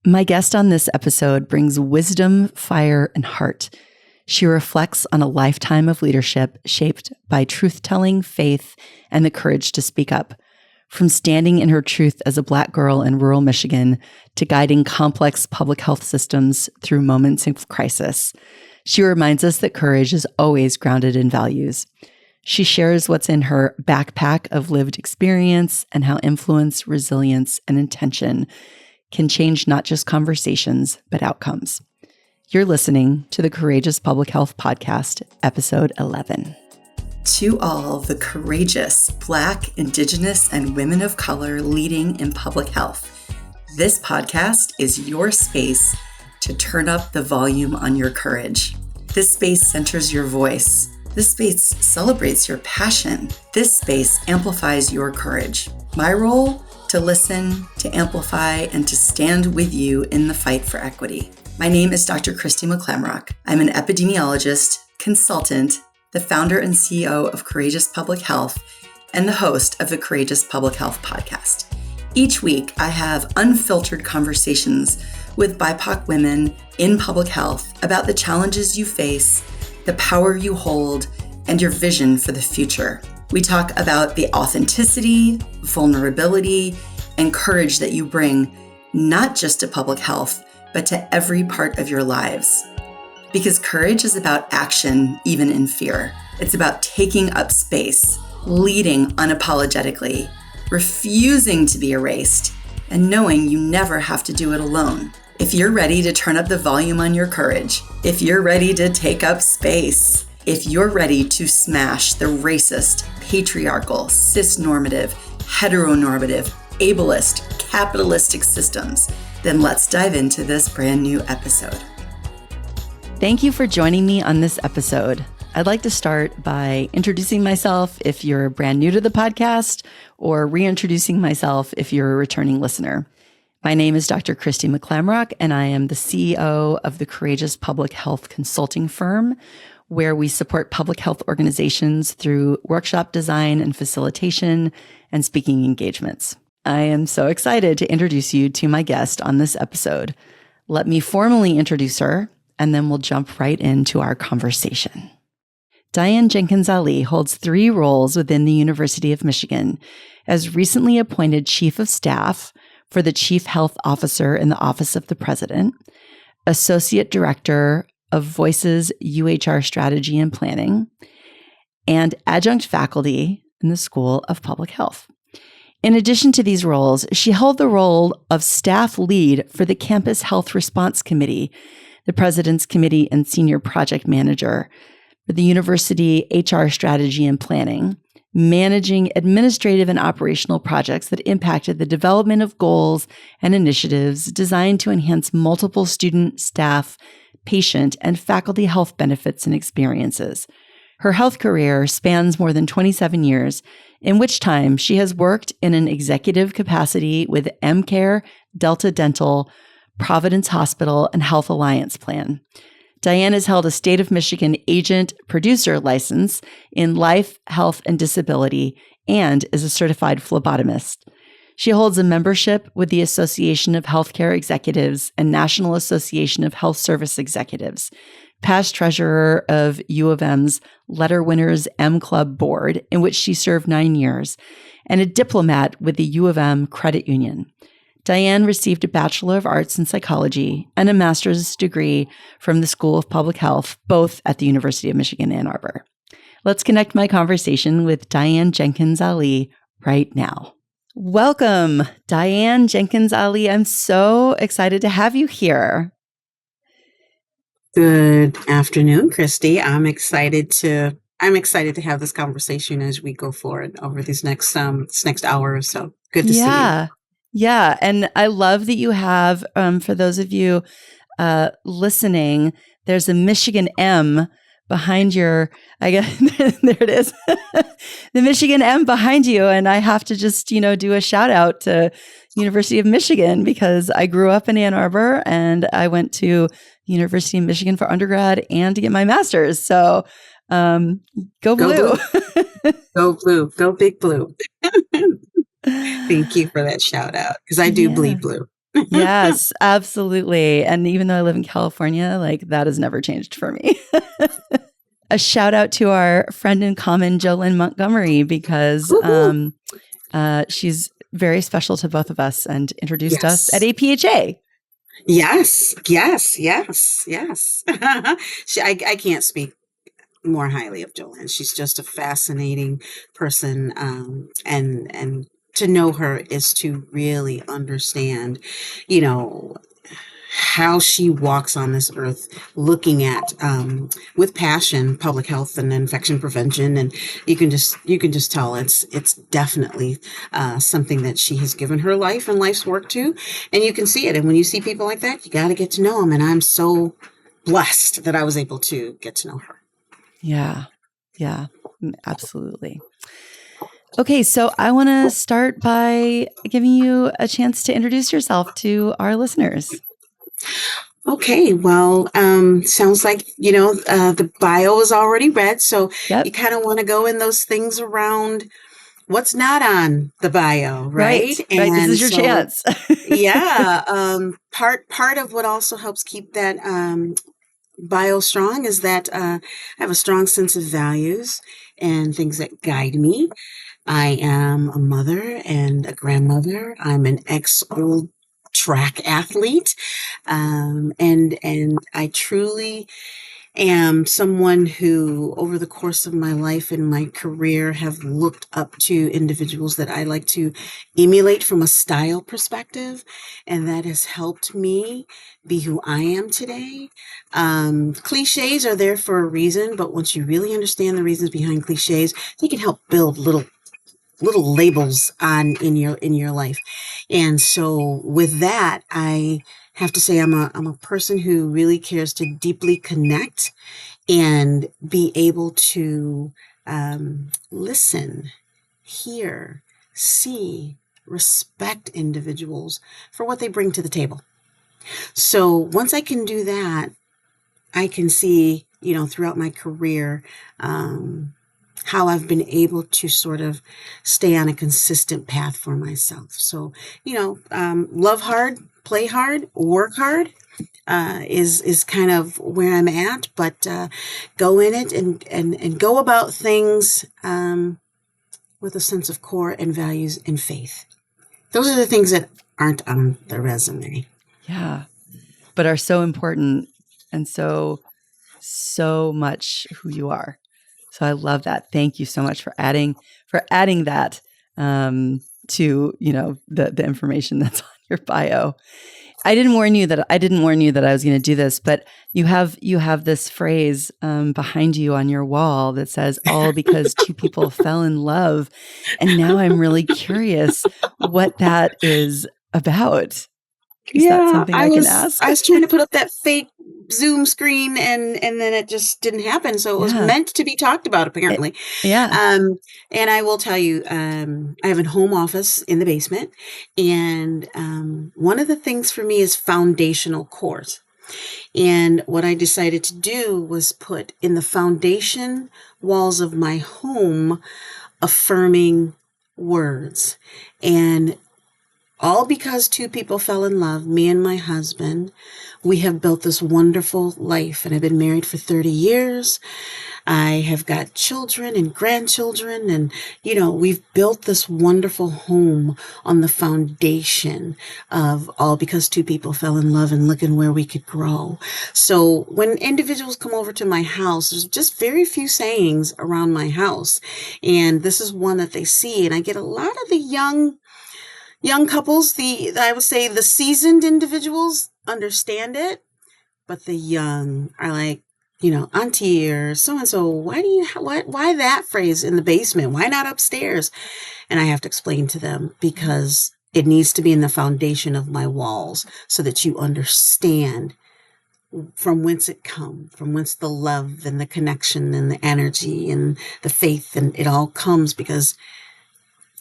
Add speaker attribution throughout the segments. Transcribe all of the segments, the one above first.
Speaker 1: My guest on this episode brings wisdom, fire, and heart. She reflects on a lifetime of leadership shaped by truth-telling, faith, and the courage to speak up. From standing in her truth as a Black girl in rural Michigan to guiding complex public health systems through moments of crisis, she reminds us that courage is always grounded in values. She shares what's in her backpack of lived experience and how influence, resilience, and intention can change not just conversations, but outcomes. You're listening to the Courageous Public Health Podcast, Episode 11. To all the courageous Black, Indigenous, and women of color leading in public health, this podcast is your space to turn up the volume on your courage. This space centers your voice. This space celebrates your passion. This space amplifies your courage. My role? To listen, to amplify, and to stand with you in the fight for equity. My name is Dr. Christy McClamrock. I'm an epidemiologist, consultant, the founder and CEO of Courageous Public Health, and the host of the Courageous Public Health Podcast. Each week, I have unfiltered conversations with BIPOC women in public health about the challenges you face, the power you hold, and your vision for the future. We talk about the authenticity, vulnerability, and courage that you bring, not just to public health, but to every part of your lives. Because courage is about action, even in fear. It's about taking up space, leading unapologetically, refusing to be erased, and knowing you never have to do it alone. If you're ready to turn up the volume on your courage, if you're ready to take up space, if you're ready to smash the racist, patriarchal, cisnormative, heteronormative, ableist, capitalistic systems, then let's dive into this brand new episode. Thank you for joining me on this episode. I'd like to start by introducing myself if you're brand new to the podcast, or reintroducing myself if you're a returning listener. My name is Dr. Christy McClamrock, and I am the CEO of the Courageous Public Health Consulting Firm, where we support public health organizations through workshop design and facilitation and speaking engagements. I am so excited to introduce you to my guest on this episode. Let me formally introduce her, and then we'll jump right into our conversation. Dyan Jenkins Ali holds 3 roles within the University of Michigan as recently appointed Chief of Staff for the Chief Health Officer in the Office of the President, Associate Director of Voices UHR Strategy and Planning, and adjunct faculty in the School of Public Health. In addition to these roles, she held the role of staff lead for the Campus Health Response Committee, the President's Committee and Senior Project Manager for the University HR Strategy and Planning, managing administrative and operational projects that impacted the development of goals and initiatives designed to enhance multiple student, staff, patient, and faculty health benefits and experiences. Her health career spans more than 27 years, in which time she has worked in an executive capacity with MCare, Delta Dental, Providence Hospital, and Health Alliance Plan. Dyan has held a State of Michigan agent producer license in life, health, and disability, and is a certified phlebotomist. She holds a membership with the Association of Healthcare Executives and National Association of Health Service Executives, past treasurer of U of M's Letterwinners M Club board, in which she served 9 years, and a diplomat with the U of M Credit Union. Dyan received a Bachelor of Arts in Psychology and a master's degree from the School of Public Health, both at the University of Michigan-Ann Arbor. Let's connect my conversation with Dyan Jenkins Ali right now. Welcome, Dyan Jenkins Ali. I'm so excited to have you here.
Speaker 2: Good afternoon, Christy. I'm excited to have this conversation as we go forward over this next hour or so. Good to see you.
Speaker 1: Yeah. And I love that you have, for those of you listening, there's a Michigan M behind your, I guess, there it is, the Michigan M behind you. And I have to just, do a shout out to University of Michigan because I grew up in Ann Arbor and I went to University of Michigan for undergrad and to get my master's. So go blue.
Speaker 2: Go blue. Go big blue. Thank you for that shout out because I do bleed blue.
Speaker 1: Yes, absolutely. And even though I live in California, like that has never changed for me. A shout out to our friend in common, Jolynn Montgomery, because she's very special to both of us and introduced us at
Speaker 2: Yes.
Speaker 1: APHA.
Speaker 2: Yes. Yes. Yes. Yes. I can't speak more highly of Jolene. She's just a fascinating person, and to know her is to really understand, you know, how she walks on this earth, looking at with passion public health and infection prevention, and you can just tell it's definitely something that she has given her life and life's work to, and you can see it. And when you see people like that, you got to get to know them. And I'm so blessed that I was able to get to know her.
Speaker 1: Yeah. Yeah, absolutely. Okay, so I want to start by giving you a chance to introduce yourself to our listeners.
Speaker 2: Okay, well, sounds like, the bio is already read, so
Speaker 1: Yep.
Speaker 2: you kind of want to go in those things around what's not on the bio, right?
Speaker 1: Right. This
Speaker 2: And
Speaker 1: is your
Speaker 2: so,
Speaker 1: chance.
Speaker 2: yeah, part of what also helps keep that bio strong is that I have a strong sense of values and things that guide me. I am a mother and a grandmother. I'm an ex-old track athlete. And I truly am someone who, over the course of my life and my career, have looked up to individuals that I like to emulate from a style perspective, and that has helped me be who I am today. Cliches are there for a reason, but once you really understand the reasons behind cliches, they can help build little labels on in your life. And so with that, I have to say I'm a person who really cares to deeply connect and be able to listen, hear, see, respect individuals for what they bring to the table. So once I can do that, I can see, throughout my career, how I've been able to sort of stay on a consistent path for myself. So, love hard, play hard, work hard, is kind of where I'm at, but go in it and go about things with a sense of core and values and faith. Those are the things that aren't on the resume.
Speaker 1: Yeah, but are so important and so much who you are. So I love that. Thank you so much for adding that to the information that's on your bio. I didn't warn you that I was going to do this, but you have this phrase behind you on your wall that says "all because two people fell in love," and now I'm really curious what that is about. Is that
Speaker 2: Yeah,
Speaker 1: something
Speaker 2: I
Speaker 1: I can
Speaker 2: was
Speaker 1: ask?
Speaker 2: I was trying to put up that fake Zoom screen, and then it just didn't happen. So it was
Speaker 1: Yeah.
Speaker 2: meant to be talked about, apparently.
Speaker 1: Yeah.
Speaker 2: And I will tell you, I have a home office in the basement, and one of the things for me is foundational cores. And what I decided to do was put in the foundation walls of my home affirming words. And all because two people fell in love, me and my husband. We have built this wonderful life, and I've been married for 30 years. I have got children and grandchildren, and, we've built this wonderful home on the foundation of all because two people fell in love and looking where we could grow. So when individuals come over to my house, there's just very few sayings around my house. And this is one that they see, and I get a lot of the young couples, I would say the seasoned individuals understand it, but the young are like, auntie or so and so, why that phrase in the basement? Why not upstairs? And I have to explain to them because it needs to be in the foundation of my walls so that you understand from whence it comes, from whence the love and the connection and the energy and the faith, and it all comes because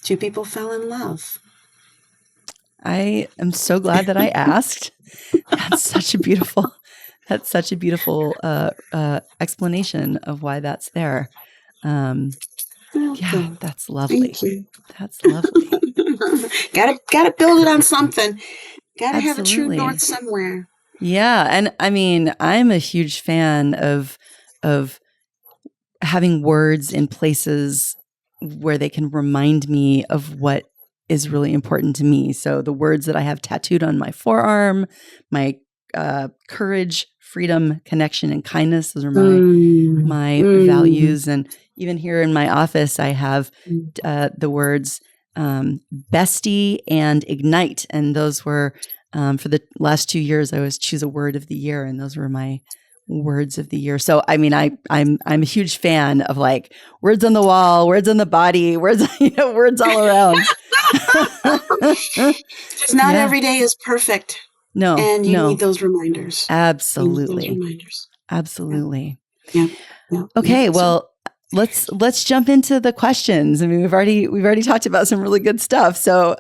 Speaker 2: two people fell in love.
Speaker 1: I am so glad that I asked. That's such a beautiful explanation of why that's there. Yeah, that's lovely.
Speaker 2: Thank you.
Speaker 1: That's lovely.
Speaker 2: Gotta build it on something. Got to have a true
Speaker 1: Absolutely.
Speaker 2: north somewhere.
Speaker 1: Yeah. And I mean, I'm a huge fan of having words in places where they can remind me of what is really important to me. So the words that I have tattooed on my forearm, my courage, freedom, connection, and kindness, those are my values. And even here in my office, I have the words bestie and ignite. And those were, for the last 2 years, I always choose a word of the year. And those were my words of the year. So, I mean, I'm a huge fan of like words on the wall, words on the body, words, words all around.
Speaker 2: Because not every day is perfect.
Speaker 1: No,
Speaker 2: and you need those reminders.
Speaker 1: Absolutely. Absolutely.
Speaker 2: Yeah.
Speaker 1: Okay. Well, let's jump into the questions. I mean, we've already talked about some really good stuff. So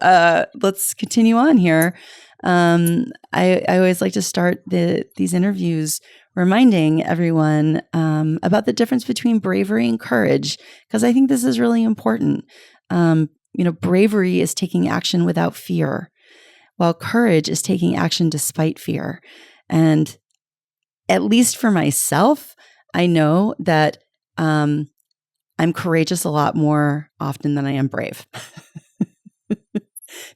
Speaker 1: let's continue on here. I always like to start these interviews reminding everyone about the difference between bravery and courage, because I think this is really important. Bravery is taking action without fear, while courage is taking action despite fear. And at least for myself, I know that I'm courageous a lot more often than I am brave.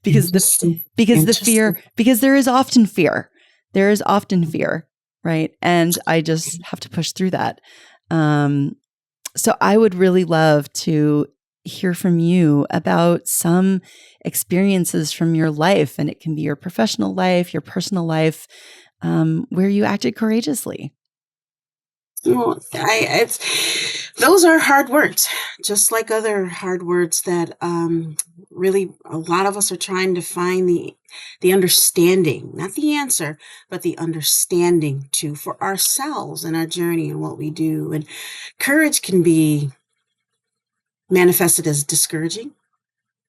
Speaker 1: because there is often fear. There is often fear, right? And I just have to push through that. So I would really love to hear from you about some experiences from your life, and it can be your professional life, your personal life, where you acted courageously.
Speaker 2: Well, those are hard words, just like other hard words that really a lot of us are trying to find the understanding, not the answer, but the understanding for ourselves and our journey and what we do. And courage can be manifested as discouraging,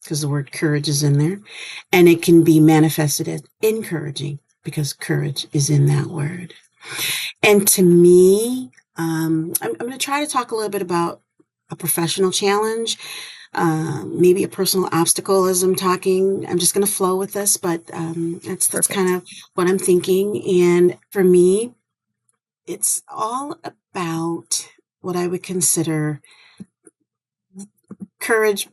Speaker 2: because the word courage is in there, and it can be manifested as encouraging, because courage is in that word. And to me, I'm going to try to talk a little bit about a professional challenge, maybe a personal obstacle as I'm talking. I'm just going to flow with this, but that's kind of what I'm thinking. And for me, it's all about what I would consider courage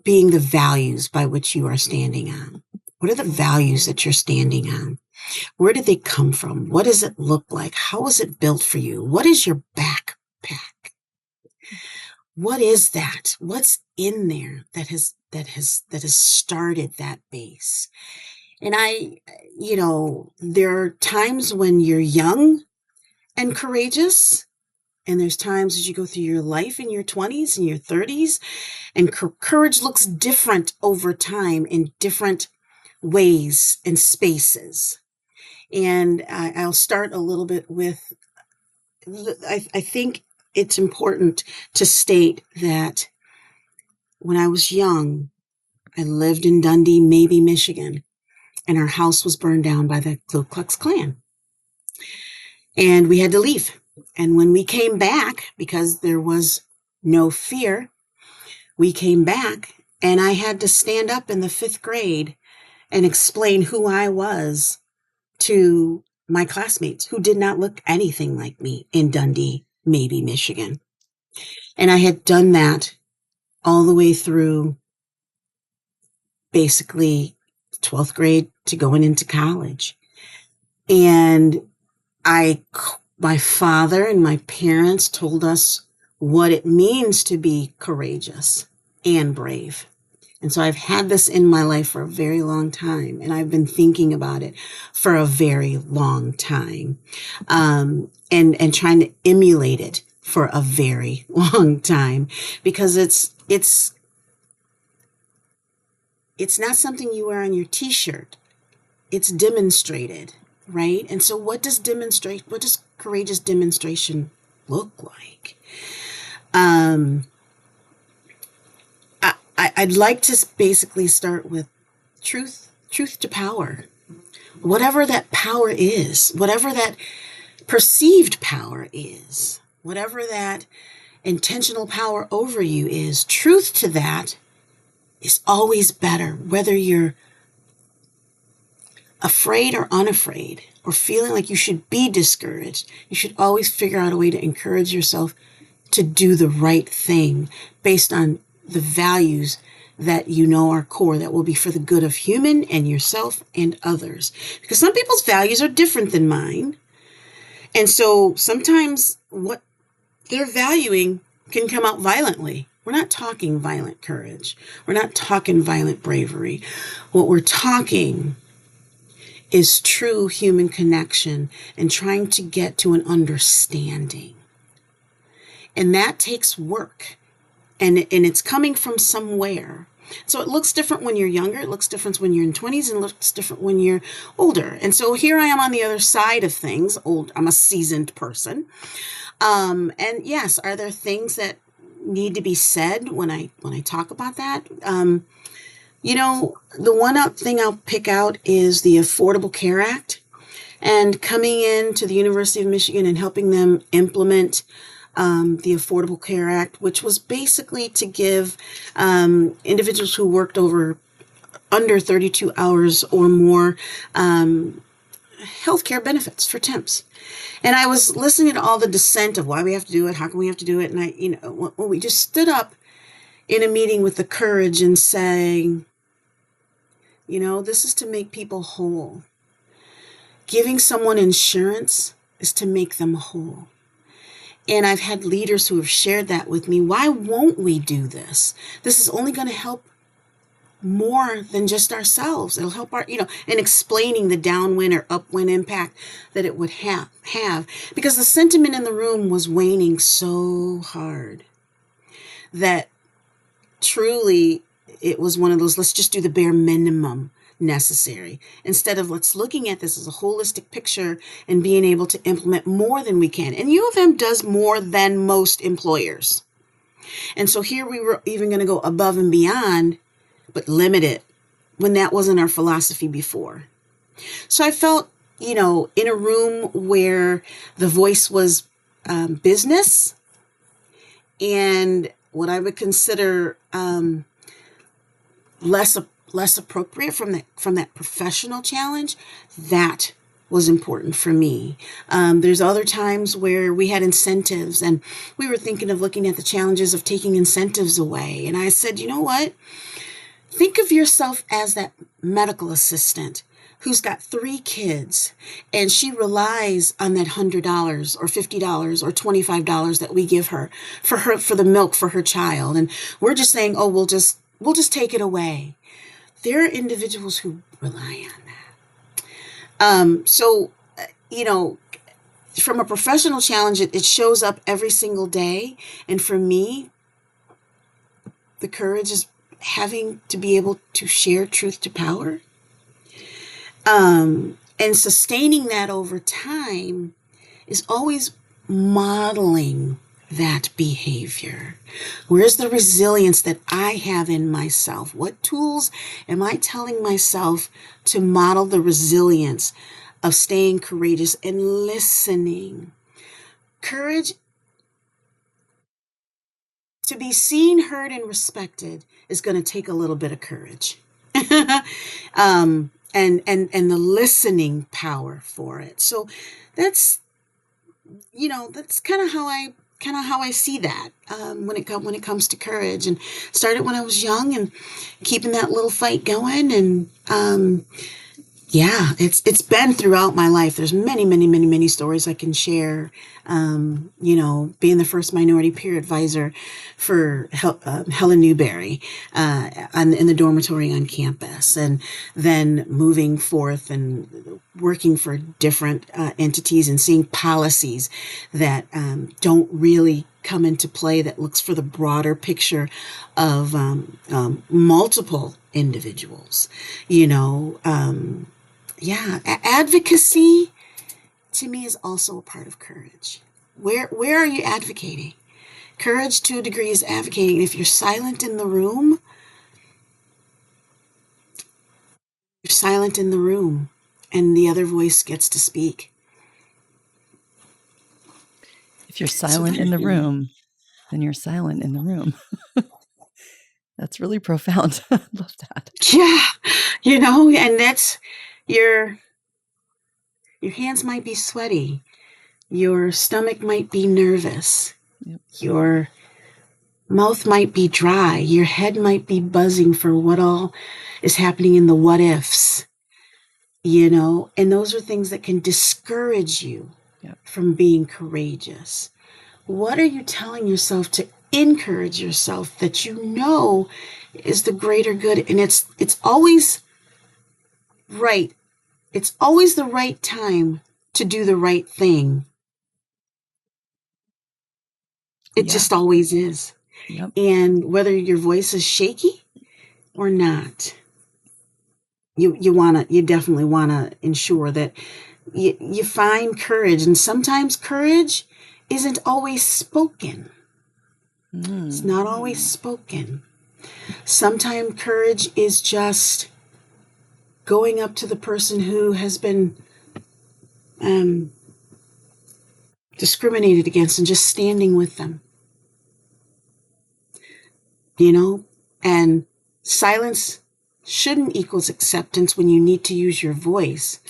Speaker 2: being the values by which you are standing on. What are the values that you're standing on? Where did they come from? What does it look like? How was it built for you? What is your backpack? What is that? What's in there that has started that base? And there are times when you're young and courageous, and there's times as you go through your life in your 20s and your 30s, and courage looks different over time in different ways and spaces. And I'll start a little bit with, I think it's important to state that when I was young, I lived in Dundee, maybe Michigan, and our house was burned down by the Ku Klux Klan. And we had to leave. And when we came back, because there was no fear, we came back, and I had to stand up in the 5th grade and explain who I was to my classmates who did not look anything like me in Dundee, maybe Michigan. And I had done that all the way through basically 12th grade to going into college. And my father and my parents told us what it means to be courageous and brave. And so I've had this in my life for a very long time, and I've been thinking about it for a very long time, and trying to emulate it for a very long time, because it's not something you wear on your T-shirt. It's demonstrated, right? And so what does courageous demonstration look like? I'd like to basically start with truth to power. Whatever that power is, whatever that perceived power is, whatever that intentional power over you is, truth to that is always better, whether you're afraid or unafraid, or feeling like you should be discouraged, you should always figure out a way to encourage yourself to do the right thing based on the values that you know are core, that will be for the good of human and yourself and others. Because some people's values are different than mine. And so sometimes what they're valuing can come out violently. We're not talking violent courage. We're not talking violent bravery. What we're talking is true human connection and trying to get to an understanding. And that takes work. And it's coming from somewhere. So it looks different when you're younger. It looks different when you're in 20s, and it looks different when you're older. And so here I am on the other side of things. I'm a seasoned person. And yes, are there things that need to be said when I talk about that? The one thing I'll pick out is the Affordable Care Act, and coming into the University of Michigan and helping them implement the Affordable Care Act, which was basically to give individuals who worked under 32 hours or more healthcare benefits for temps. And I was listening to all the dissent of why we have to do it, how can we have to do it, and when we just stood up in a meeting with the courage and saying, this is to make people whole. Giving someone insurance is to make them whole. And I've had leaders who have shared that with me. Why won't we do this? This is only going to help more than just ourselves. It'll help in explaining the downwind or upwind impact that it would have. Because the sentiment in the room was waning so hard that truly it was one of those, let's just do the bare minimum necessary, instead of let's looking at this as a holistic picture and being able to implement more than we can. And U of M does more than most employers. And so here we were even going to go above and beyond, but limit it when that wasn't our philosophy before. So I felt, in a room where the voice was business and what I would consider less appropriate from that professional challenge, that was important for me. There's other times where we had incentives and we were thinking of looking at the challenges of taking incentives away. And I said, you know what? Think of yourself as that medical assistant who's got 3 kids and she relies on that $100 or $50 or $25 that we give her for the milk for her child. And we're just saying, oh, we'll just take it away. There are individuals who rely on that. From a professional challenge, it shows up every single day. And for me, the courage is having to be able to share truth to power. And sustaining that over time is always modeling that behavior. Where's the resilience that I have in myself? What tools am I telling myself to model the resilience of staying courageous and listening? Courage, to be seen, heard, and respected, is going to take a little bit of courage. And the listening power for it. So that's kind of how I see that when it comes to courage. And started when I was young and keeping that little fight going. And it's been throughout my life. There's many stories I can share. Being the first minority peer advisor for Helen Newberry in the dormitory on campus, and then moving forth and working for different entities and seeing policies that don't really come into play, that looks for the broader picture of multiple individuals. Advocacy to me is also a part of courage. Where are you advocating? Courage to a degree is advocating. If you're silent in the room, you're silent in the room and the other voice gets to speak.
Speaker 1: If you're silent in the room, then you're silent in the room. That's really profound. I love that.
Speaker 2: Yeah, and Your hands might be sweaty. Your stomach might be nervous.
Speaker 1: Yep.
Speaker 2: Your mouth might be dry. Your head might be buzzing for what all is happening in the what ifs, and those are things that can discourage you
Speaker 1: Yep.
Speaker 2: from being courageous. What are you telling yourself to encourage yourself that is the greater good? And it's always right. It's always the right time to do the right thing. It just always is.
Speaker 1: Yep.
Speaker 2: And whether your voice is shaky or not, you definitely wanna ensure that you find courage. And sometimes courage isn't always spoken. It's not always spoken. Sometimes courage is just going up to the person who has been discriminated against and just standing with them. And silence shouldn't equal acceptance when you need to use your voice,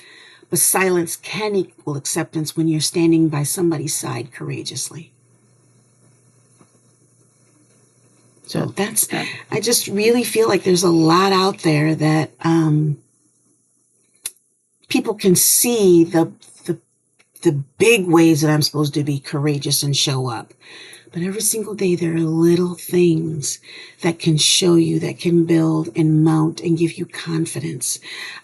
Speaker 2: but silence can equal acceptance when you're standing by somebody's side courageously. So I just really feel like there's a lot out there that people can see the big ways that I'm supposed to be courageous and show up. But every single day, there are little things that can show you, that can build and mount and give you confidence.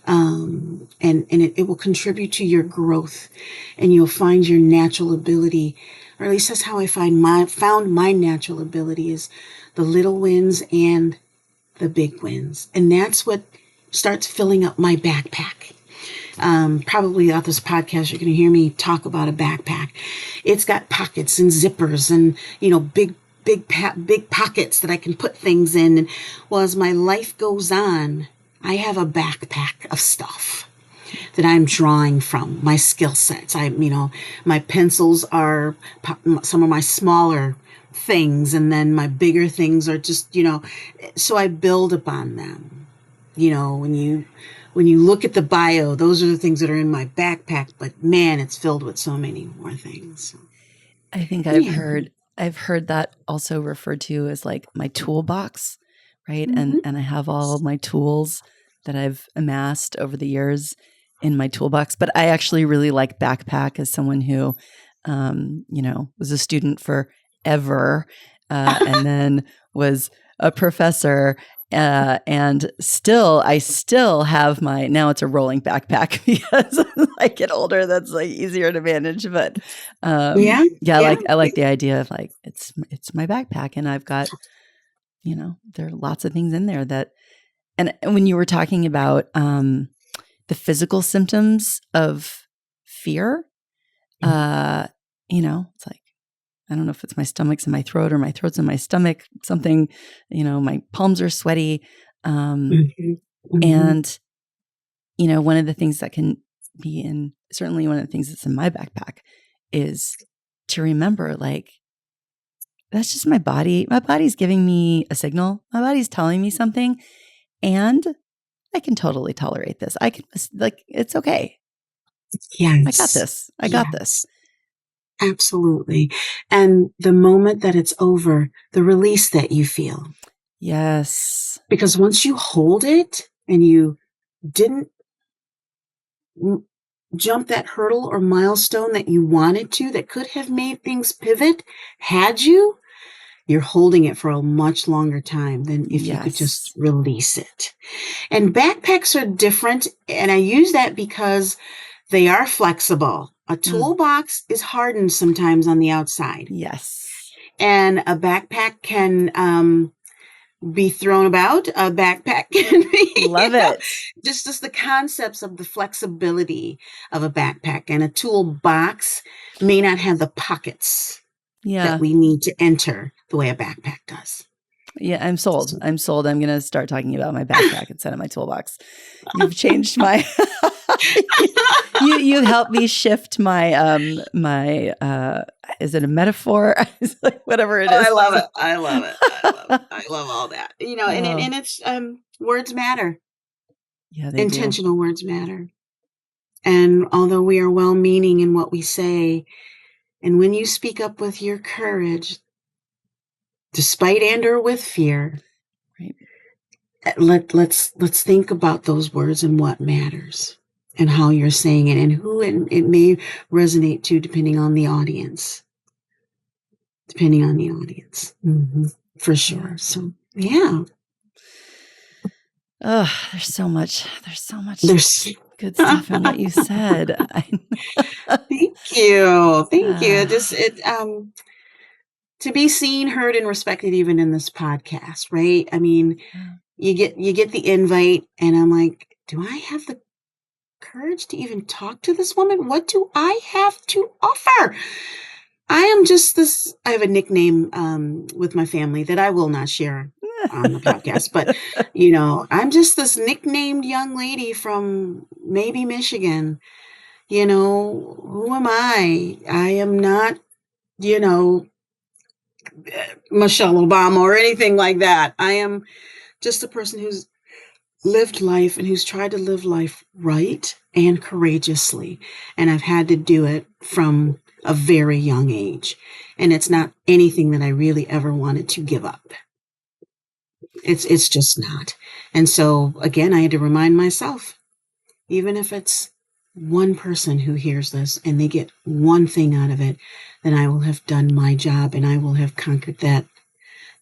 Speaker 2: And it will contribute to your growth, and you'll find your natural ability, or at least that's how I found my natural ability, is the little wins and the big wins. And that's what starts filling up my backpack. Probably out this podcast, you're going to hear me talk about a backpack. It's got pockets and zippers and, big pockets that I can put things in. And as my life goes on, I have a backpack of stuff that I'm drawing from, my skill sets. My pencils are some of my smaller things, and then my bigger things are just, so I build upon them. When you look at the bio, those are the things that are in my backpack, but man, it's filled with so many more things.
Speaker 1: I think I've heard that also referred to as like my toolbox, right?
Speaker 2: Mm-hmm.
Speaker 1: And I have all of my tools that I've amassed over the years in my toolbox. But I actually really like backpack as someone who, was a student forever, and then was a professor. And I still have now it's a rolling backpack because as I get older, that's like easier to manage. But I like the idea of like, it's my backpack, and I've got, there are lots of things in there and when you were talking about, the physical symptoms of fear, it's like, I don't know if it's my stomach's in my throat or my throat's in my stomach, something, my palms are sweaty. And, one of the things that can be certainly one of the things that's in my backpack is to remember, like, that's just my body. My body's giving me a signal. My body's telling me something, and I can totally tolerate this. I can, like, it's okay.
Speaker 2: Yes.
Speaker 1: I got this. I got this.
Speaker 2: Absolutely. And the moment that it's over, the release that you feel.
Speaker 1: Yes.
Speaker 2: Because once you hold it and you didn't jump that hurdle or milestone that you wanted to, that could have made things pivot, you're holding it for a much longer time than if you could just release it. And backpacks are different. And I use that because they are flexible. A toolbox is hardened sometimes on the outside.
Speaker 1: Yes.
Speaker 2: And a backpack can be thrown about. A backpack can be...
Speaker 1: Love it.
Speaker 2: Just the concepts of the flexibility of a backpack. And a toolbox may not have the pockets that we need to enter the way a backpack does.
Speaker 1: Yeah, I'm sold. I'm going to start talking about my backpack instead of my toolbox. You've changed my... you helped me shift my is it a metaphor? Whatever it is.
Speaker 2: I love it. I love all that. And it's words matter. Yeah, they intentional do. Words matter. And although we are well-meaning in what we say, and when you speak up with your courage, despite and or with fear,
Speaker 1: Right.
Speaker 2: let's think about those words and what matters and how you're saying it and who it may resonate to depending on the audience. Mm-hmm. For sure. So, yeah.
Speaker 1: Oh, there's so much
Speaker 2: There's
Speaker 1: good stuff in what you said.
Speaker 2: Thank you. Just to be seen, heard, and respected even in this podcast, right? I mean, you get the invite and I'm like, do I have the courage to even talk to this woman? What do I have to offer? I am just this. I have a nickname with my family that I will not share on the podcast, but I'm just this nicknamed young lady from maybe Michigan. Who am I? I am not, Michelle Obama or anything like that. I am just a person who's lived life and who's tried to live life right and courageously. And I've had to do it from a very young age. And it's not anything that I really ever wanted to give up. It's just not. And so again, I had to remind myself, even if it's one person who hears this and they get one thing out of it, then I will have done my job and I will have conquered that,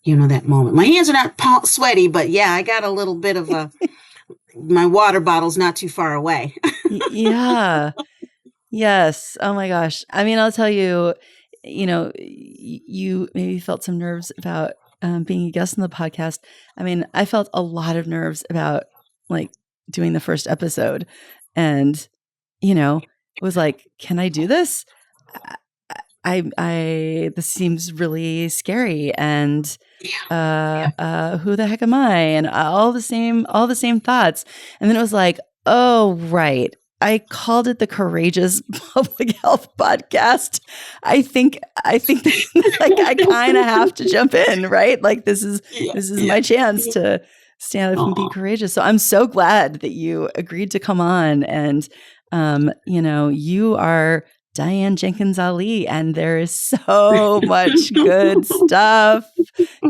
Speaker 2: that moment. My hands are not sweaty, but yeah, I got a little bit of my water bottle's not too far away.
Speaker 1: Yeah. Yes. Oh my gosh. I mean, I'll tell you, you maybe felt some nerves about being a guest on the podcast. I mean, I felt a lot of nerves about like doing the first episode and, was like, can I do this? This seems really scary and who the heck am I? And all the same thoughts. And then it was like, oh, right. I called it the Courageous Public Health Podcast. I think like I kind of have to jump in, right? Like this is my chance to stand up and be courageous. So I'm so glad that you agreed to come on. And you are Dyan Jenkins Ali, and there is so much good stuff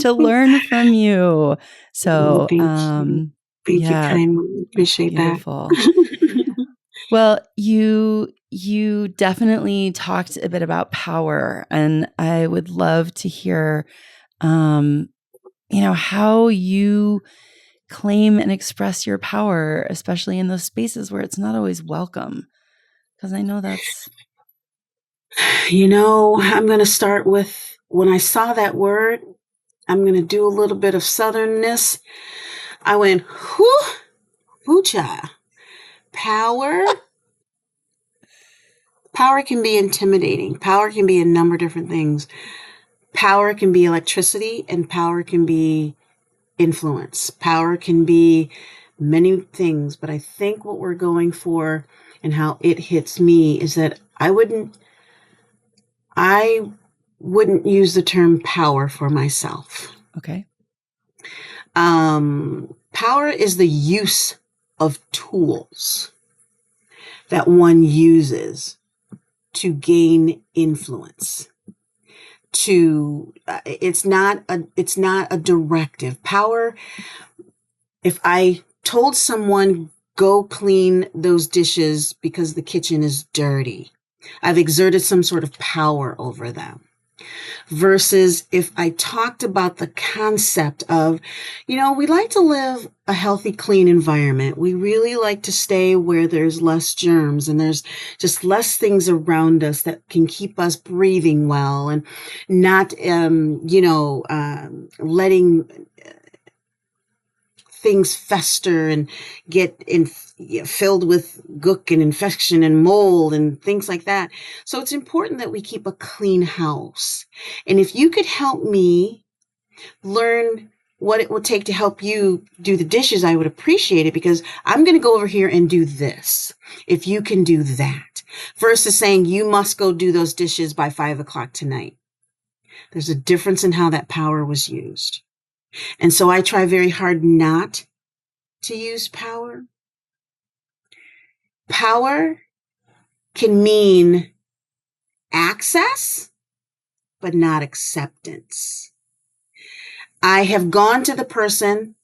Speaker 1: to learn from you. So,
Speaker 2: Thank you kindly. Appreciate
Speaker 1: beautiful.
Speaker 2: that.
Speaker 1: Well, you definitely talked a bit about power, and I would love to hear, how you claim and express your power, especially in those spaces where it's not always welcome. Because I know that's.
Speaker 2: I'm going to start with when I saw that word, I'm going to do a little bit of southernness. I went, whoo-cha. Power. Power can be intimidating. Power can be a number of different things. Power can be electricity and power can be influence. Power can be many things, but I think what we're going for and how it hits me is that I wouldn't use the term power for myself.
Speaker 1: Okay.
Speaker 2: Power is the use of tools that one uses to gain influence. It's not a directive. Power, if I told someone, go clean those dishes because the kitchen is dirty, I've exerted some sort of power over them. Versus if I talked about the concept of, we like to live a healthy, clean environment. We really like to stay where there's less germs and there's just less things around us that can keep us breathing well and not, letting things fester and get filled with gook and infection and mold and things like that. So it's important that we keep a clean house. And if you could help me learn what it would take to help you do the dishes, I would appreciate it, because I'm going to go over here and do this. If you can do that, versus saying you must go do those dishes by 5:00 tonight. There's a difference in how that power was used. And so I try very hard not to use power. Power can mean access, but not acceptance. I have gone to the person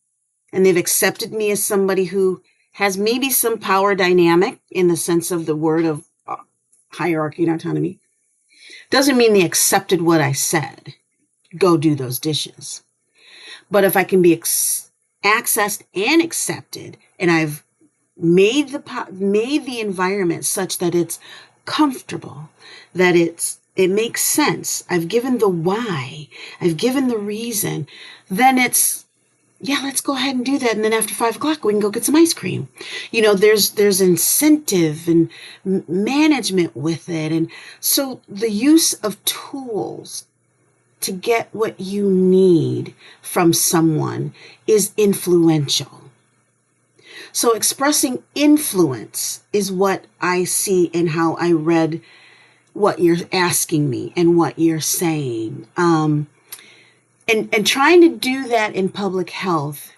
Speaker 2: and they've accepted me as somebody who has maybe some power dynamic in the sense of the word of hierarchy and autonomy. Doesn't mean they accepted what I said. Go do those dishes. But if I can be accessed and accepted, and I've made the environment such that it's comfortable, that it makes sense, I've given the why, I've given the reason, then it's, yeah, let's go ahead and do that. And then after 5 o'clock, we can go get some ice cream. There's incentive and management with it. And so the use of tools to get what you need from someone is influential. So expressing influence is what I see in how I read what you're asking me and what you're saying. And trying to do that in public health.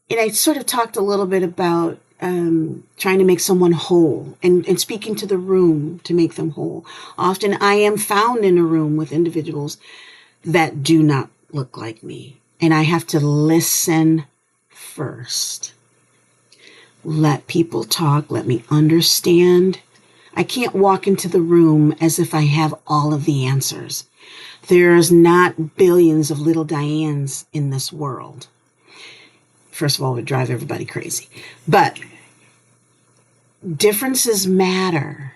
Speaker 2: And I sort of talked a little bit about trying to make someone whole and speaking to the room to make them whole. Often I am found in a room with individuals that do not look like me. And I have to listen first. Let people talk. Let me understand. I can't walk into the room as if I have all of the answers. There's not billions of little Dianes in this world. First of all, it would drive everybody crazy. But differences matter.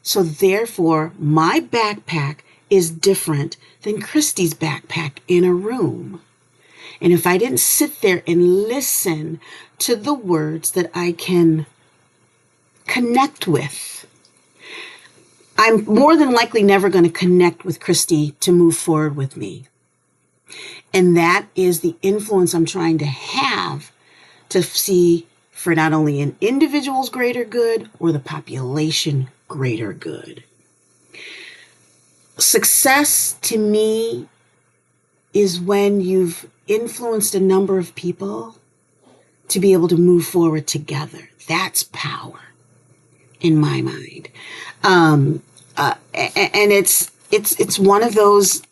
Speaker 2: So therefore, my backpack is different than Christy's backpack in a room. And if I didn't sit there and listen to the words that I can connect with, I'm more than likely never going to connect with Christy to move forward with me. And that is the influence I'm trying to have to see for not only an individual's greater good or the population greater good. Success to me is when you've influenced a number of people to be able to move forward together. That's power in my mind. And it's one of those,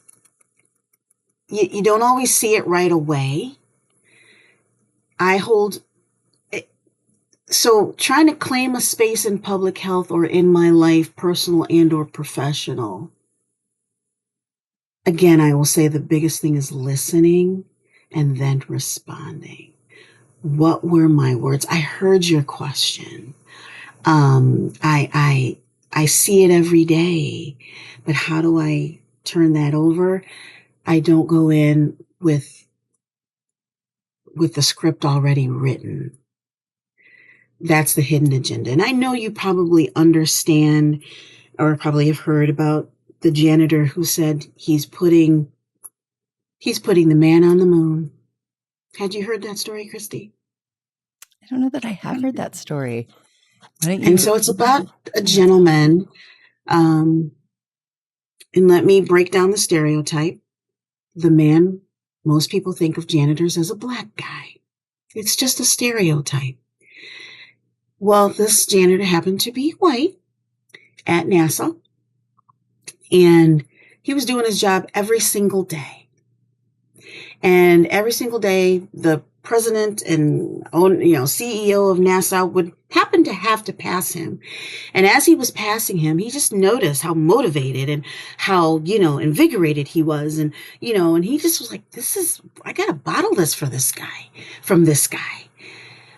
Speaker 2: you don't always see it right away. So trying to claim a space in public health or in my life, personal and or professional. Again, I will say the biggest thing is listening and then responding. What were my words? I heard your question. I see it every day, but how do I turn that over? I don't go in with the script already written. That's the hidden agenda. And I know you probably understand or probably have heard about the janitor who said he's putting the man on the moon. Had you heard that story, Christy?
Speaker 1: I don't know that I have heard that story. Why don't you?
Speaker 2: And so it's about a gentleman, and let me break down the stereotype. The man, most people think of janitors as a black guy. It's just a stereotype. Well, this janitor happened to be white at NASA, and he was doing his job every single day. And every single day, the president and CEO of NASA would happen to have to pass him. And as he was passing him, he just noticed how motivated and how, invigorated he was. And, and he just was like, I got to bottle this from this guy.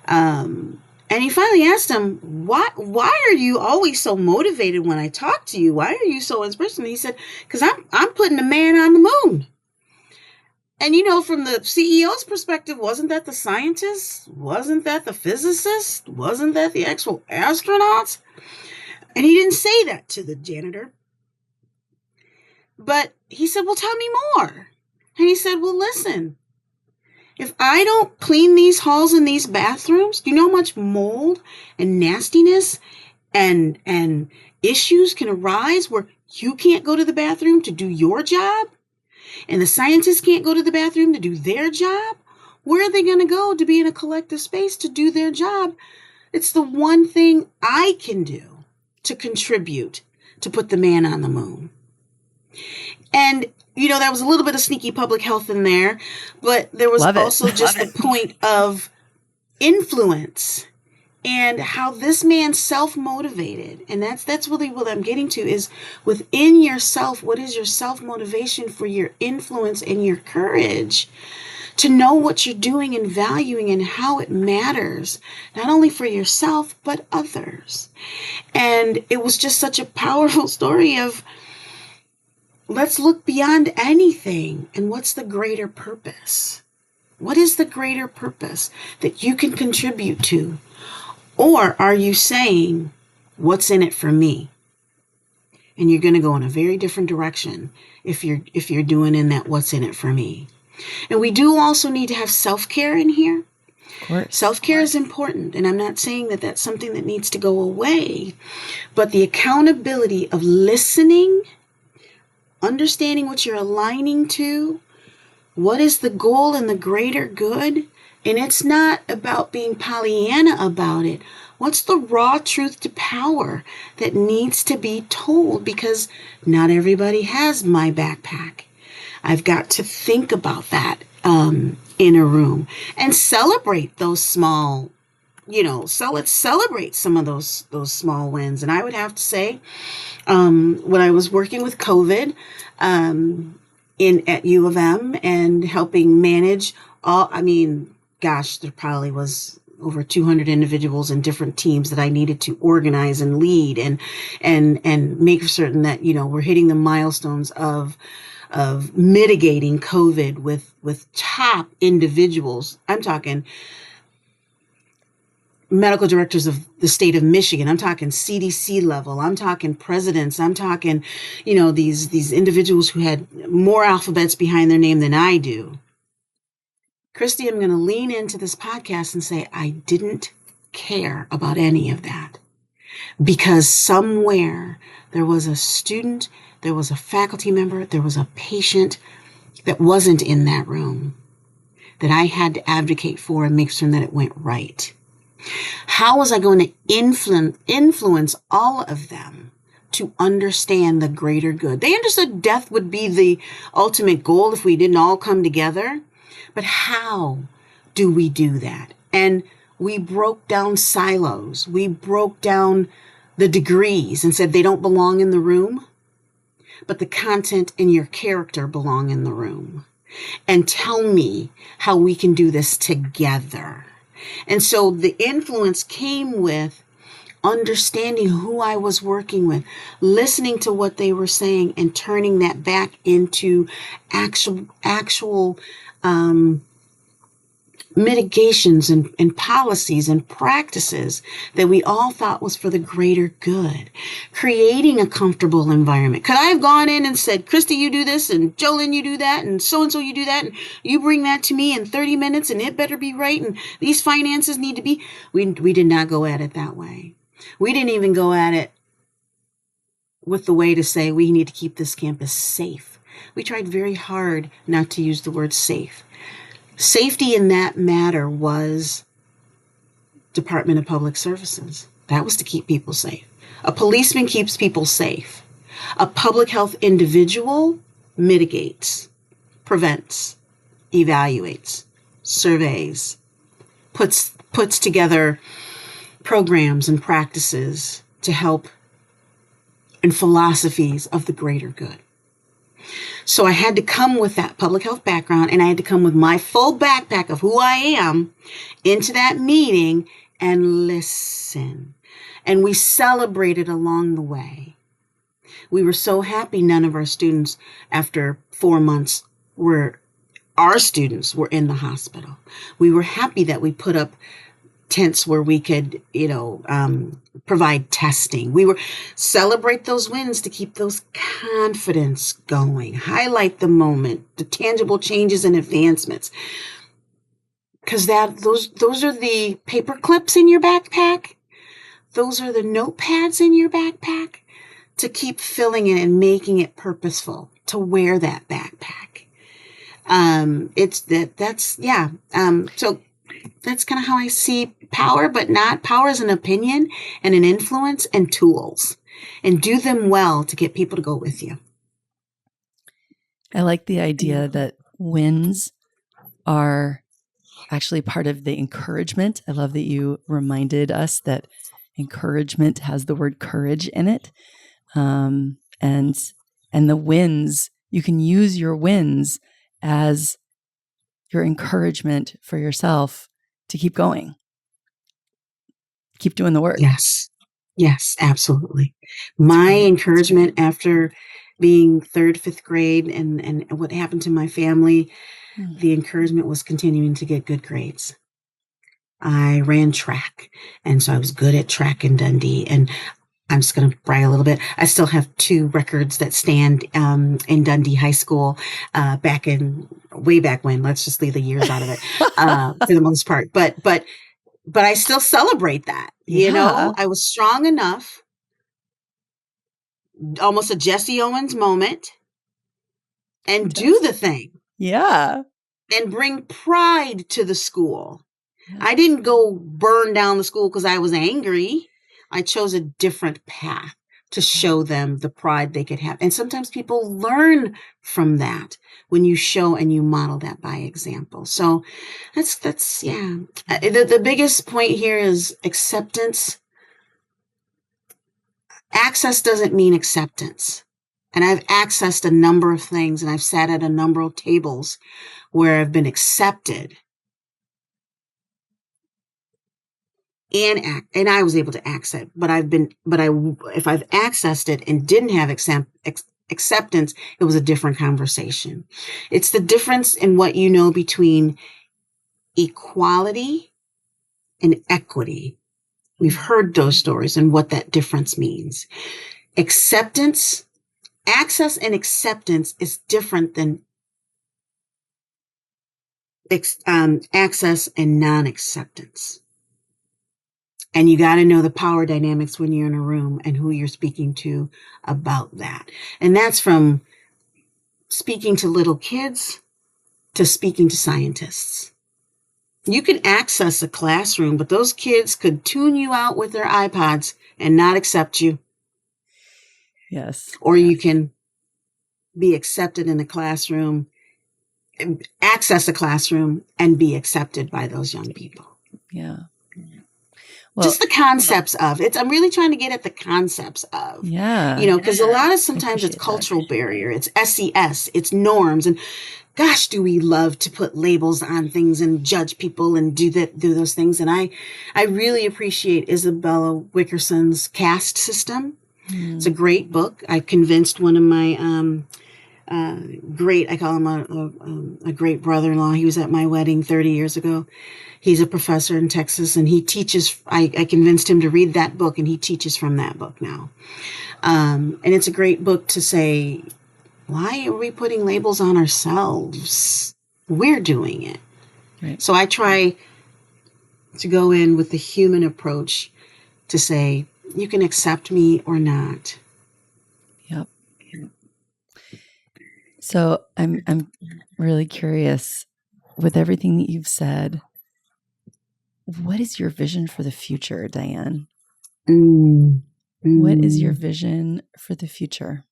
Speaker 2: And he finally asked him, why are you always so motivated when I talk to you? Why are you so inspirational? He said, because I'm putting a man on the moon. And, from the CEO's perspective, wasn't that the scientists? Wasn't that the physicists? Wasn't that the actual astronauts? And he didn't say that to the janitor. But he said, well, tell me more. And he said, well, listen, if I don't clean these halls and these bathrooms, do you know how much mold and nastiness and issues can arise where you can't go to the bathroom to do your job? And the scientists can't go to the bathroom to do their job? Where are they going to go to be in a collective space to do their job? It's the one thing I can do to contribute to put the man on the moon. And, there was a little bit of sneaky public health in there, but there was also just the point of influence and how this man self-motivated. And that's really what I'm getting to is within yourself, what is your self-motivation for your influence and your courage to know what you're doing and valuing and how it matters, not only for yourself, but others. And it was just such a powerful story of, let's look beyond anything. And what's the greater purpose? What is the greater purpose that you can contribute to? Or are you saying, what's in it for me? And you're going to go in a very different direction if you're doing in that what's in it for me. And we do also need to have self-care in here.
Speaker 1: Of course.
Speaker 2: Self-care is important. And I'm not saying that that's something that needs to go away. But the accountability of listening, understanding what you're aligning to, what is the goal and the greater good? And it's not about being Pollyanna about it. What's the raw truth to power that needs to be told? Because not everybody has my backpack. I've got to think about that in a room and celebrate those small, so let's celebrate some of those small wins. And I would have to say, when I was working with COVID at U of M and helping manage there probably was over 200 individuals in different teams that I needed to organize and lead and make certain that, we're hitting the milestones of mitigating COVID with top individuals. I'm talking medical directors of the state of Michigan. I'm talking CDC level. I'm talking presidents. I'm talking, these individuals who had more alphabets behind their name than I do. Christy, I'm going to lean into this podcast and say I didn't care about any of that because somewhere there was a student, there was a faculty member, there was a patient that wasn't in that room that I had to advocate for and make sure that it went right. How was I going to influence all of them to understand the greater good? They understood death would be the ultimate goal if we didn't all come together. But how do we do that? And we broke down silos. We broke down the degrees and said they don't belong in the room, but the content and your character belong in the room. And tell me how we can do this together. And so the influence came with understanding who I was working with, listening to what they were saying and turning that back into actual mitigations and policies and practices that we all thought was for the greater good, creating a comfortable environment. Could I have gone in and said, Christy, you do this, and Jolyn, you do that, and so you do that, and you bring that to me in 30 minutes, and it better be right, and these finances need to be... We did not go at it that way. We didn't even go at it with the way to say we need to keep this campus safe. We tried very hard not to use the word safe. Safety in that matter was Department of Public Services. That was to keep people safe. A policeman keeps people safe. A public health individual mitigates, prevents, evaluates, surveys, puts together programs and practices to help and philosophies of the greater good. So I had to come with that public health background, and I had to come with my full backpack of who I am into that meeting and listen. And we celebrated along the way. We were so happy none of our students, after 4 months, our students were in the hospital. We were happy that we put up tents where we could, provide testing. We were celebrate those wins to keep those confidence going, highlight the moment, the tangible changes and advancements. Because those are the paper clips in your backpack. Those are the notepads in your backpack to keep filling it and making it purposeful to wear that backpack. So That's kind of how I see power, but not power as an opinion and an influence and tools, and do them well to get people to go with you.
Speaker 1: I like the idea that wins are actually part of the encouragement. I love that you reminded us that encouragement has the word courage in it. And the wins, you can use your wins as your encouragement for yourself to keep going. Keep doing the work.
Speaker 2: Yes. Yes, absolutely. My encouragement after being third, fifth grade and what happened to my family, the encouragement was continuing to get good grades. I ran track, and so I was good at track in Dundee. And I'm just going to brag a little bit. I still have 2 records that stand in Dundee High School way back when. Let's just leave the years out of it for the most part. But I still celebrate that.
Speaker 1: Yeah.
Speaker 2: You know, I was strong enough, almost a Jesse Owens moment, and do the thing.
Speaker 1: Yeah.
Speaker 2: And bring pride to the school. I didn't go burn down the school because I was angry. I chose a different path to show them the pride they could have. And sometimes people learn from that when you show and you model that by example. So that's yeah. The biggest point here is acceptance. Access doesn't mean acceptance. And I've accessed a number of things, and I've sat at a number of tables where I've been accepted. And I was able to access it, if I've accessed it and didn't have acceptance, it was a different conversation. It's the difference in what you know between equality and equity. We've heard those stories and what that difference means. Access and acceptance is different than access and non-acceptance. And you got to know the power dynamics when you're in a room and who you're speaking to about that. And that's from speaking to little kids to speaking to scientists. You can access a classroom, but those kids could tune you out with their iPods and not accept you.
Speaker 1: Yes.
Speaker 2: Or you can be accepted in a classroom, access a classroom, and be accepted by those young people.
Speaker 1: Yeah.
Speaker 2: Well, just the concepts of it. I'm really trying to get at the concepts of,
Speaker 1: yeah,
Speaker 2: because a lot of sometimes it's cultural barrier, it's SES, it's norms. And gosh, do we love to put labels on things and judge people and do those things. And I really appreciate Isabella Wickerson's caste system. It's a great book. I convinced one of my, I call him a great brother-in-law. He was at my wedding 30 years ago. He's a professor in Texas, and he teaches. I convinced him to read that book, and he teaches from that book now. And it's a great book to say, why are we putting labels on ourselves? We're doing it. Right. So I try to go in with the human approach to say, you can accept me or not.
Speaker 1: Yep. So I'm really curious, with everything that you've said, what is your vision for the future, Dyan? What is your vision for the future?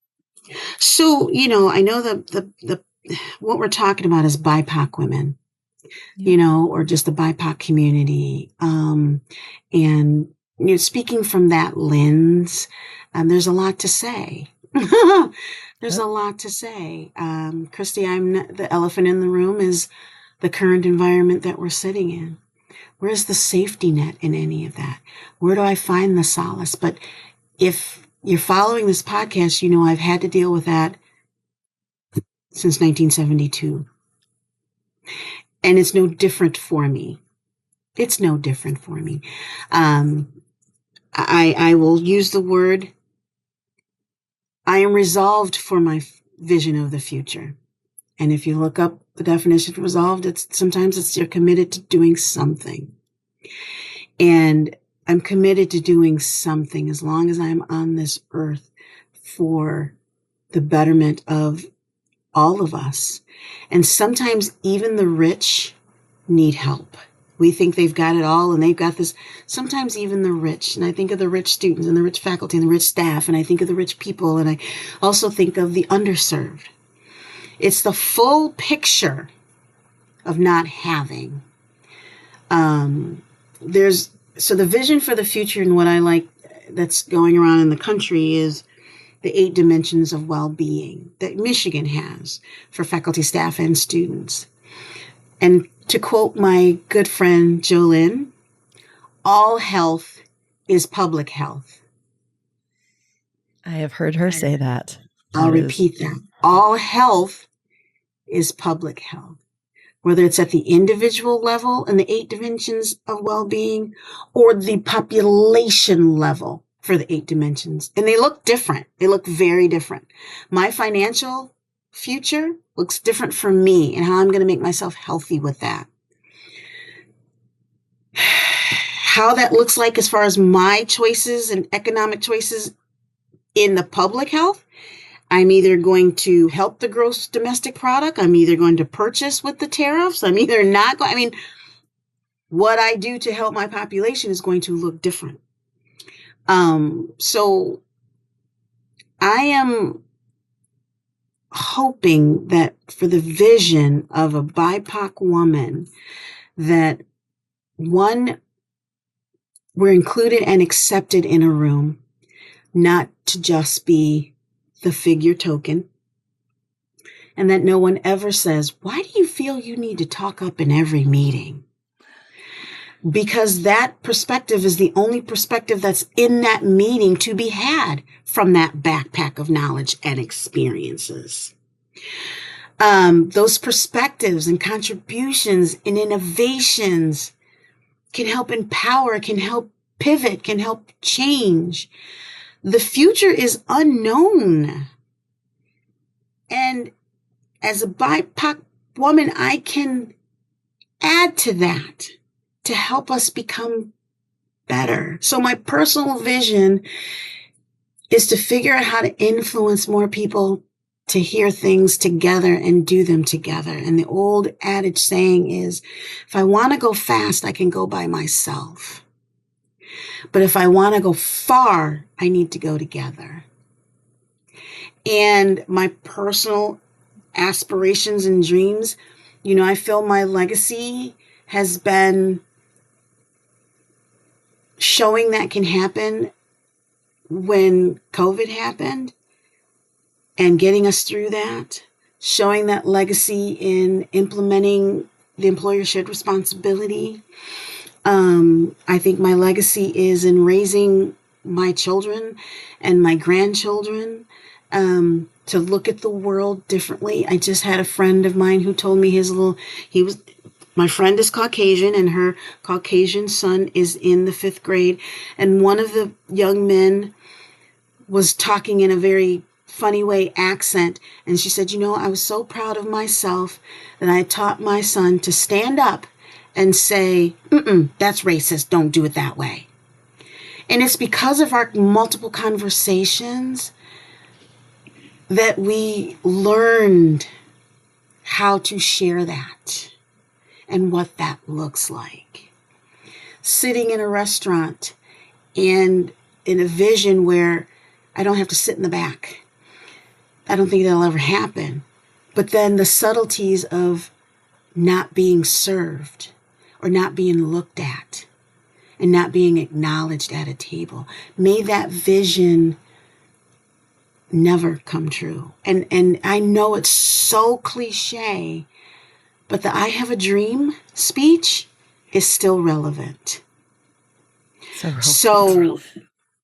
Speaker 2: So, I know the what we're talking about is BIPOC women, or just the BIPOC community. And speaking from that lens, there's a lot to say. There's a lot to say. Christy, the elephant in the room is the current environment that we're sitting in. Where's the safety net in any of that? Where do I find the solace? But if you're following this podcast, I've had to deal with that since 1972. And it's no different for me. It's no different for me. I will use the word, I am resolved for my vision of the future. And if you look up the definition of resolved, sometimes you're committed to doing something. And I'm committed to doing something as long as I'm on this earth for the betterment of all of us. And sometimes even the rich need help. We think they've got it all and they've got this. Sometimes even the rich, and I think of the rich students and the rich faculty and the rich staff, and I think of the rich people, and I also think of the underserved. It's the full picture of not having. So the vision for the future and what I like that's going around in the country is the 8 dimensions of well-being that Michigan has for faculty, staff, and students. And to quote my good friend Jolynn, all health is public health.
Speaker 1: I have heard her say that.
Speaker 2: I'll repeat that. All health is public health. Whether it's at the individual level and the 8 dimensions of well-being or the population level for the 8 dimensions. And they look different. They look very different. My financial future looks different for me and how I'm going to make myself healthy with that. How that looks like as far as my choices and economic choices in the public health, I'm either going to help the gross domestic product. I'm either going to purchase with the tariffs. I'm either not going. What I do to help my population is going to look different. So I am hoping that for the vision of a BIPOC woman, that one, we're included and accepted in a room, not to just be the figure token, and that no one ever says, why do you feel you need to talk up in every meeting? Because that perspective is the only perspective that's in that meeting to be had from that backpack of knowledge and experiences. Those perspectives and contributions and innovations can help empower, can help pivot, can help change. The future is unknown. And as a BIPOC woman, I can add to that to help us become better. So my personal vision is to figure out how to influence more people to hear things together and do them together. And the old adage saying is, if I want to go fast, I can go by myself. But if I want to go far, I need to go together. And my personal aspirations and dreams, I feel my legacy has been showing that can happen when COVID happened and getting us through that, showing that legacy in implementing the employer shared responsibility. I think my legacy is in raising my children and my grandchildren to look at the world differently. I just had a friend of mine who told me my friend is Caucasian and her Caucasian son is in the 5th grade. And one of the young men was talking in a very funny way accent. And she said, I was so proud of myself that I taught my son to stand up and say, that's racist. Don't do it that way. And it's because of our multiple conversations that we learned how to share that and what that looks like. Sitting in a restaurant and in a vision where I don't have to sit in the back. I don't think that'll ever happen. But then the subtleties of not being served or not being looked at and not being acknowledged at a table. May that vision never come true. And I know it's so cliche, but the I have a dream speech is still relevant. So,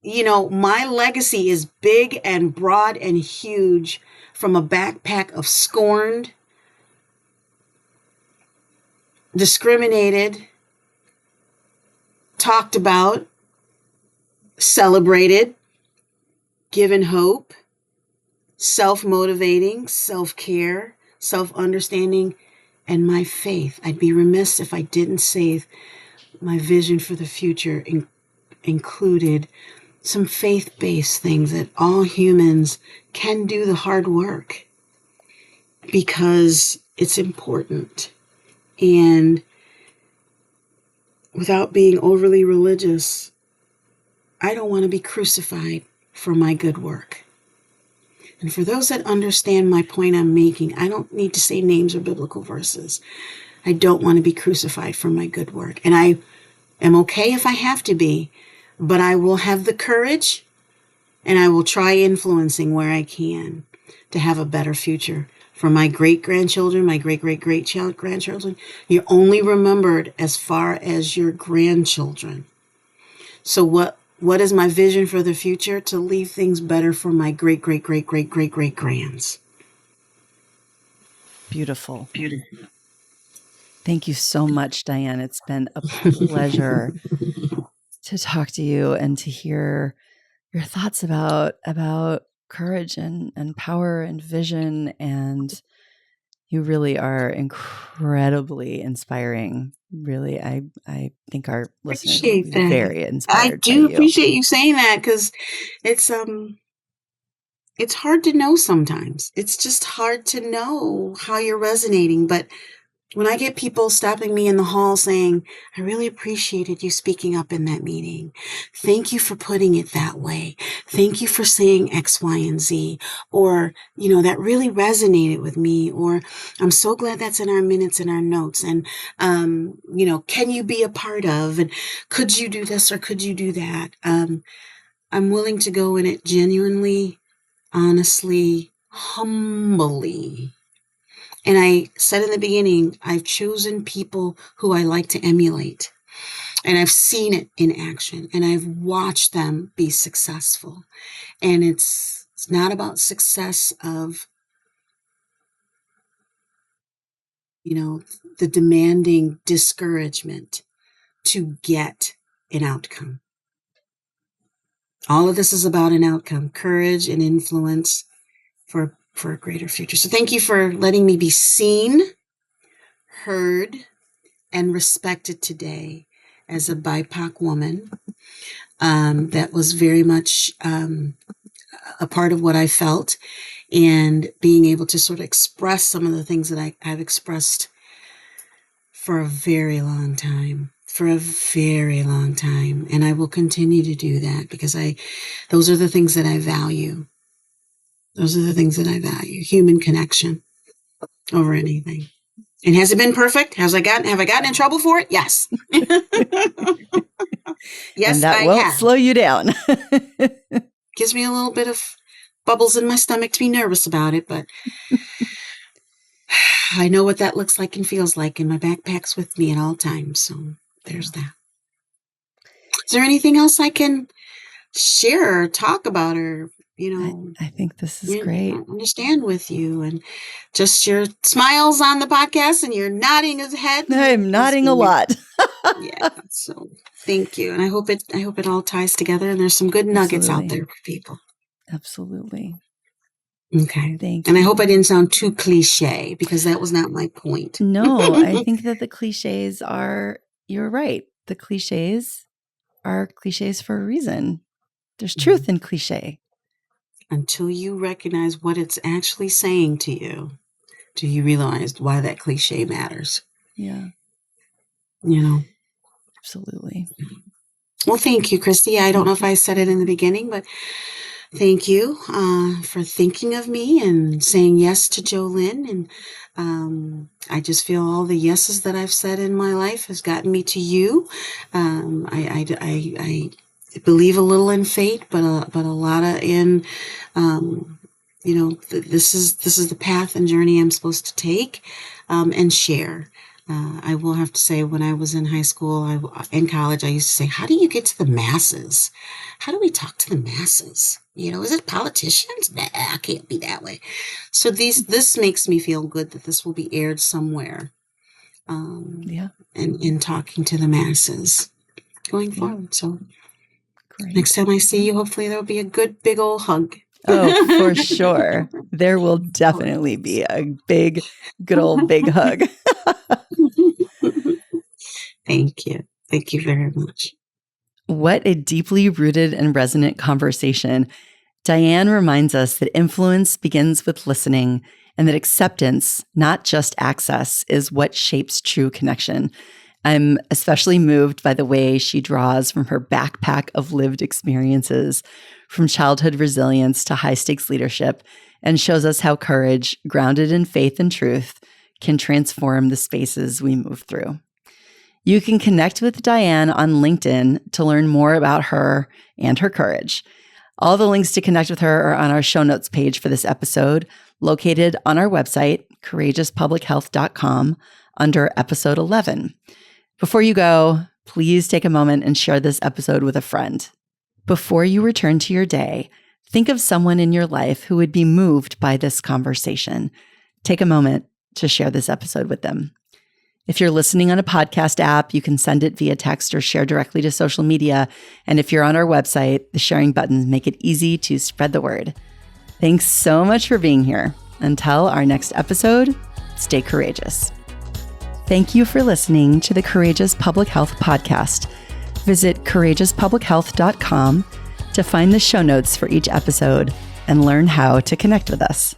Speaker 2: my legacy is big and broad and huge from a backpack of scorned, discriminated, talked about, celebrated, given hope, self-motivating, self-care, self-understanding, and my faith. I'd be remiss if I didn't say my vision for the future included some faith-based things that all humans can do the hard work because it's important. And without being overly religious, I don't want to be crucified for my good work. And for those that understand my point I'm making, I don't need to say names or biblical verses. I don't want to be crucified for my good work. And I am okay if I have to be, but I will have the courage and I will try influencing where I can to have a better future for my great-grandchildren, my great-great-great-grandchildren. You're only remembered as far as your grandchildren. So what is my vision for the future? To leave things better for my great-great-great-great-great-great-grands.
Speaker 1: Beautiful. Thank you so much, Dyan. It's been a pleasure to talk to you and to hear your thoughts about courage and power and vision. And you really are incredibly inspiring. Really, I think our listeners will be very inspired.
Speaker 2: I do appreciate you saying that, because it's hard to know sometimes. It's just hard to know how you're resonating. But when I get people stopping me in the hall saying, I really appreciated you speaking up in that meeting. Thank you for putting it that way. Thank you for saying X, Y, and Z. Or, that really resonated with me. Or, I'm so glad that's in our minutes and our notes. And, can you be a part of? And could you do this or could you do that? I'm willing to go in it genuinely, honestly, humbly. And I said in the beginning, I've chosen people who I like to emulate. And I've seen it in action. And I've watched them be successful. And it's not about success of, the demanding discouragement to get an outcome. All of this is about an outcome, courage and influence for a greater future. So thank you for letting me be seen, heard, and respected today as a BIPOC woman. That was very much a part of what I felt, and being able to sort of express some of the things that I've expressed for a very long time. And I will continue to do that because those are the things that I value. Human connection over anything. And has it been perfect? Have I gotten in trouble for it? Yes. Yes,
Speaker 1: and that won't slow you down.
Speaker 2: Gives me a little bit of bubbles in my stomach to be nervous about it, but I know what that looks like and feels like, and my backpack's with me at all times. So there's that. Is there anything else I can share or talk about, or
Speaker 1: I think this is great.
Speaker 2: Understand with you, and just your smiles on the podcast and your nodding of the head.
Speaker 1: I'm nodding a lot.
Speaker 2: Yeah. So thank you. And I hope it all ties together, and there's some good nuggets out there for people.
Speaker 1: Absolutely.
Speaker 2: Okay.
Speaker 1: Thank you.
Speaker 2: And I hope I didn't sound too cliche, because that was not my point.
Speaker 1: No, I think that the cliches you're right. The cliches are cliches for a reason. There's truth in cliche.
Speaker 2: Until you recognize what it's actually saying to you, do you realize why that cliche matters?
Speaker 1: Yeah. Absolutely.
Speaker 2: Well, thank you, Christy. I don't know if I said it in the beginning, but thank you for thinking of me and saying yes to Jolynn. And I just feel all the yeses that I've said in my life has gotten me to you. I believe a little in fate, but a lot of in, this is the path and journey I'm supposed to take and share. I will have to say, when I was in high school, in college, I used to say, how do you get to the masses? How do we talk to the masses? Is it politicians? Nah, I can't be that way. So this makes me feel good that this will be aired somewhere. And talking to the masses going forward. So great. Next time I see you, hopefully there'll be a good, big old hug.
Speaker 1: Oh, for sure. There will definitely be a big, good old big hug.
Speaker 2: Thank you. Thank you very much.
Speaker 1: What a deeply rooted and resonant conversation. Dyan reminds us that influence begins with listening, and that acceptance, not just access, is what shapes true connection. I'm especially moved by the way she draws from her backpack of lived experiences, from childhood resilience to high-stakes leadership, and shows us how courage, grounded in faith and truth, can transform the spaces we move through. You can connect with Dyan on LinkedIn to learn more about her and her courage. All the links to connect with her are on our show notes page for this episode, located on our website, courageouspublichealth.com, under episode 11. Before you go, please take a moment and share this episode with a friend. Before you return to your day, think of someone in your life who would be moved by this conversation. Take a moment to share this episode with them. If you're listening on a podcast app, you can send it via text or share directly to social media. And if you're on our website, the sharing buttons make it easy to spread the word. Thanks so much for being here. Until our next episode, stay courageous. Thank you for listening to the Courageous Public Health Podcast. Visit courageouspublichealth.com to find the show notes for each episode and learn how to connect with us.